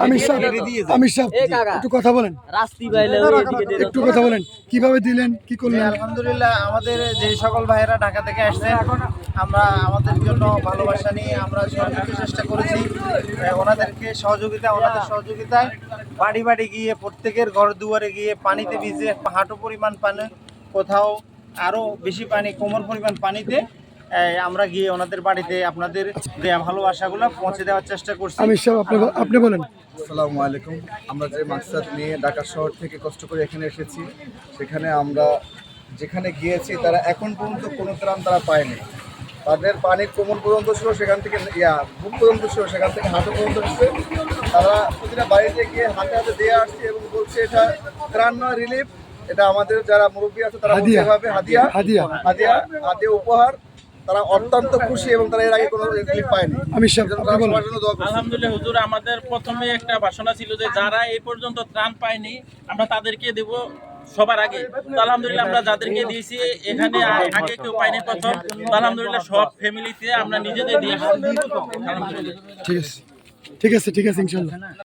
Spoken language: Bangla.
আমির সাহেব একটু কথা বলেন, একটু কথা বলেন, কিভাবে দিলেন, কি করলেন? আলহামদুলিল্লাহ, আমাদের যে সকল ভাইয়েরা ঢাকা থেকে আসছেন, আমরা আমাদের জন্য ভালোবাসা নিয়ে আমরা সর্বোচ্চ চেষ্টা করেছি ওনাদের সহযোগিতায় বাড়ি বাড়ি গিয়ে প্রত্যেকের ঘর দুয়ারে গিয়ে পানিতে ভিজে হাঁটু পরিমাণ পানি, কোথাও আরও বেশি পানি, কোমর পরিমাণ পানিতে আমরা গিয়ে ওনাদের বাড়িতে আপনাদের দেয়া ভালোবাসাগুলো পৌঁছে দেওয়ার চেষ্টা করছি। আমির সাহেব আপনি বলেন। আসসালামু আলাইকুম। আমরা যে মাকসাদ নিয়ে ঢাকা শহর থেকে কষ্ট করে এখানে এসেছি, সেখানে আমরা যেখানে গিয়েছি তারা এখন পর্যন্ত কোনো ত্রাণ তারা পায়নি। তাদের পানির কোমর পর্যন্ত ছিল, সেখান থেকে বুক পর্যন্ত ছিল, সেখান থেকে হাঁটু পর্যন্ত এসছে। তারা প্রতিটা বাড়িতে গিয়ে হাতে হাতে দিয়ে আসছে এবং বলছে এটা ত্রাণ নয়, রিলিফ। এটা আমাদের যারা মুরব্বী আছে তারা এভাবে হাদিয়া উপহার। তারা অত্যন্ত খুশি এবং তারা এর আগে কোনো রিলিফ পায়নি। আলহামদুলিল্লাহ হুজুর, আমাদের প্রথমে একটা বাসনা ছিল যে যারা এই পর্যন্ত ত্রাণ পায়নি আমরা তাদেরকে দেব সবার আগে। তো আলহামদুলিল্লাহ আমরা যাদেরকে দিয়েছি এখানে আগে কেউ পায়নি প্রথম, তো আলহামদুলিল্লাহ সব ফ্যামিলিতে আমরা নিজেদের দিয়ে ঠিক আছে ইনশাল্লাহ।